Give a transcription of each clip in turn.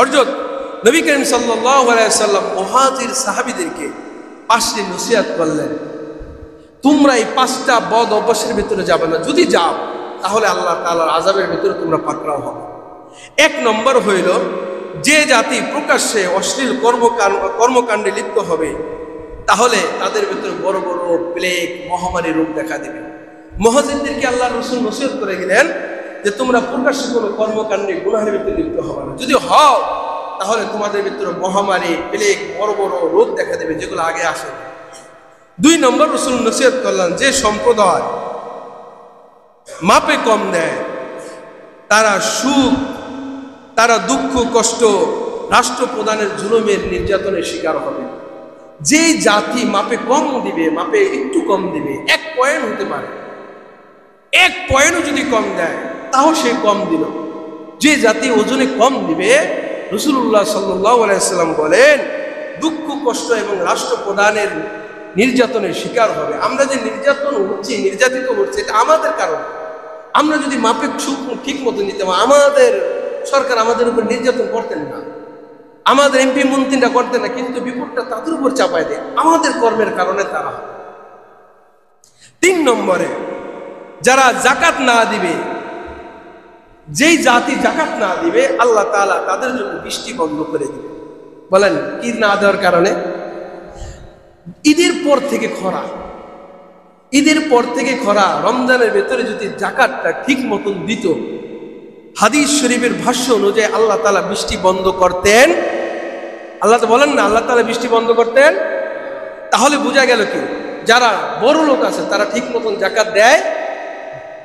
হযরত নবী করিম সাল্লাল্লাহু আলাইহি সাল্লাম মুহাজির সাহাবীদেরকে 5টি নসিহত করলেন, তোমরা এই 5টা বদ অভ্যাসের ভিতরে যাবে না, যদি যাও তাহলে আল্লাহ তাআলার আযাবের ভিতরে তোমরা পাকড়াও হবে। 1 নম্বর হইল, যে জাতি প্রকাশ্যে অশ্লীল কর্মকাণ্ডে লিপ্ত হবে তাহলে তাদের ভিতরে বড় বড় প্লেগ মহামারী রোগ দেখা দেবে। মুহাজিরদেরকে আল্লাহ রাসূল নসিহত করে গেলেন যে তোমরা প্রকাশ্যে কোনো কর্মকাণ্ডে গুনাহের ভিতরে লিপ্ত হবে না, যদি হও তাহলে তোমাদের ভিতরে মহামারী প্লেগ বড় বড় রোগ দেখা দেবে, যেগুলো আগে আসে। 2 নম্বর রাসূল নসিহত করলেন, যে সম্প্রদায় মাপে কম দেয় তারা সুখ, তারা দুঃখ কষ্ট, রাষ্ট্রপ্রধানের জুলুমের নির্যাতনের শিকার হবে। যে জাতি মাপে কম দিবে, মাপে একটু কম দিবে, 1 পয়েন্ট হতে পারে, 1 পয়েন্টও যদি কম দেয় তাও সে কম দিল। যে জাতি ওজনে কম দিবে, রাসূলুল্লাহ সাল্লাল্লাহু আলাইহি সাল্লাম বলেন, দুঃখ কষ্ট এবং রাষ্ট্রপ্রধানের নির্যাতনের শিকার হবে। আমরা যে নির্যাতিত হচ্ছে, এটা আমাদের কারণে। আমরা যদি মাপে ঠিক মতো নিতাম, আমাদের সরকার আমাদের উপর নির্যাতন করতেন না, আমাদের এমপি মন্ত্রীরা করতেন না, কিন্তু বিপদটা তাদের উপর চাপায় দেয়, আমাদের কর্মের কারণে তারা। 3 নম্বরে, যারা জাকাত না দিবে, যেই জাতি জাকাত না দিবে আল্লাহ তাআলা তাদের জন্য বৃষ্টি বন্ধ করে দিবে। বলেন কি না দেওয়ার কারণে? ঈদের পর থেকে খরা, ঈদের পর থেকে খরা, রমজানের ভেতরে যদি জাকাতটা ঠিক মতন দিত, হাদিস শরীফের ভাষ্য অনুযায়ী আল্লাহ তাআলা বৃষ্টি বন্ধ করতেন। আল্লাহ তো বলেন না আল্লাহ তাআলা বৃষ্টি বন্ধ করতেন। তাহলে বোঝা গেল কি, যারা বড় লোক আছে তারা ঠিক মতন জাকাত দেয়,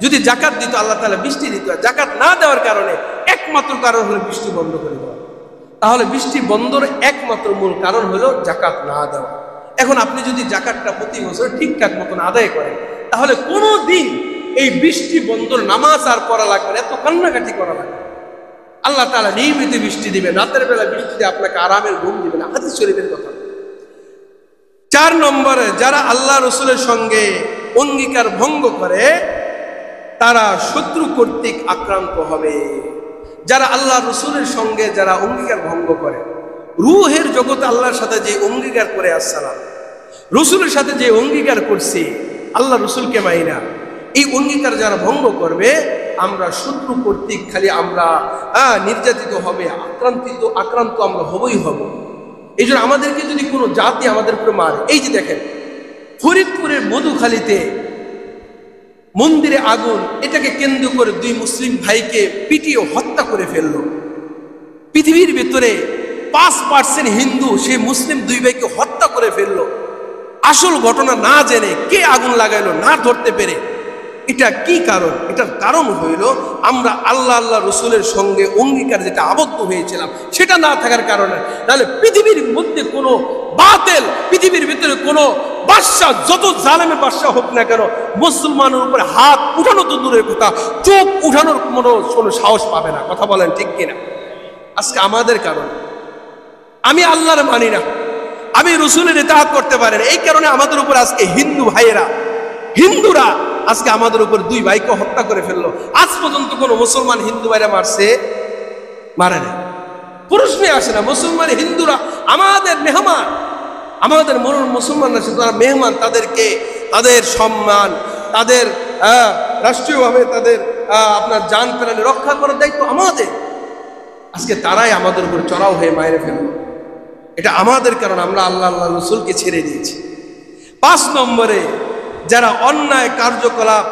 যদি জাকাত দিত আল্লাহ তাআলা বৃষ্টি দিত। জাকাত না দেওয়ার কারণে একমাত্র কারণ হলো বৃষ্টি বন্ধ করে দেওয়া। তাহলে বৃষ্টি বন্ধর একমাত্র মূল কারণ হলো জাকাত না দেওয়া। এখন আপনি যদি জাকাতটা প্রতি বছর ঠিকঠাক মতন আদায় করেন, তাহলে কোনো দিন এই বৃষ্টি বন্ধর নামাজ আর পড়া লাগবে না, এত কান্নাকাটি করা লাগবে। আল্লাহ তাআলা নিয়মিত বৃষ্টি দিবেন, রাতের বেলা বৃষ্টি দিয়ে আপনাকে আরামের ঘুম দিবেন, হাদিস শরীফের কথা। 4 নম্বরে, যারা আল্লাহ রাসূলের সঙ্গে অঙ্গীকার ভঙ্গ করে তারা শত্রু কর্তৃক আক্রান্ত হবে। যারা আল্লাহ রাসূলের সঙ্গে যারা অঙ্গীকার ভঙ্গ করে, রূহের জগতে আল্লাহর সাথে যে অঙ্গীকার করে আসসালাম, রাসূলের সাথে যে অঙ্গীকার করছি আল্লাহ রাসূলকে মাইনা, এই অঙ্গীকার যারা ভঙ্গ করবে, আমরা শত্রু কর্তৃক খালি আমরা নির্যাতিত হবে, আক্রান্ত আমরা হবই হব। এই জন্য আমাদেরকে যদি কোনো জাতি আমাদের উপরে মারে, এই যে দেখেন ফরিদপুরের মধুখালীতে মন্দিরে আগুন, এটাকে কেন্দ্র করে 2 মুসলিম ভাইকে পিটিয়ে হত্যা করে ফেললো। পৃথিবীর ভিতরে 5% হিন্দু, সে মুসলিম 2 ভাইকে হত্যা করে ফেললো। আসল ঘটনা না জেনে কে আগুন লাগাইলো না ধরতে পেরে। এটা কি কারণ? এটার কারণ হইল আমরা আল্লাহ রাসূলের সঙ্গে অঙ্গীকার যেটা আবদ্ধ হয়েছিলাম সেটা না থাকার কারণে। তাহলে পৃথিবীর মধ্যে কোনো বাতিল, পৃথিবীর ভিতরে কোনো বাদশা, যত জালেমের বাদশা হোক না কেন, মুসলমানের উপরে হাত উঠানো তো দূরের কথা, চোখ উঠানোর কোনো সাহস পাবে না। কথা বলেন ঠিক কিনা? আজকে আমাদের কারণে আমি আল্লাহর মানি না, আমি রাসূলের ইতাআত করতে পারি না, এই কারণে আমাদের উপর আজকে হিন্দুরা আজকে আমাদের উপর 2 ভাইকে হত্যা করে ফেললো। আজ পর্যন্ত কোনো মুসলমান হিন্দু ভাইরা মারে না, প্রশ্নে আসে না। মুসলমান হিন্দুরা আমাদের মেহমান, আমাদের মুসলমান আছে তারা মেহমান, তাদেরকে তাদের সম্মান, তাদের রাষ্ট্রীয়ভাবে তাদের আপনার জান প্রাণ রক্ষা করার দায়িত্ব আমাদের। আজকে তারাই আমাদের উপর চড়াও হয়ে মাইরে ফেললো। এটা আমাদের কারণ, আমরা আল্লাহ রাসূলকে ছেড়ে দিয়েছি। 5 নম্বরে, যারা অন্যায় কার্যকলাপ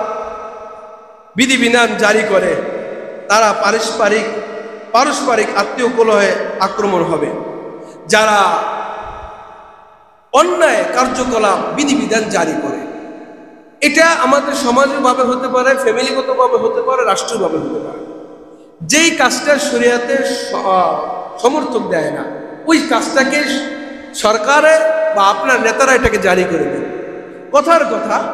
বিধিবিধান জারি করে তারা পারস্পরিক আত্মীয় কলহে আক্রমণ হবে। যারা অন্যায় কার্যকলাপ বিধিবিধান জারি করে, এটা আমাদের সমাজভাবে হতে পারে, ফ্যামিলিগতভাবে হতে পারে, রাষ্ট্রীয়ভাবে হতে পারে। যেই কাজটা শরীয়তে সমর্থক দেয় না, ওই কাজটাকে সরকারে বা আপনার নেতারা এটাকে জারি করে দেন। কথার কথা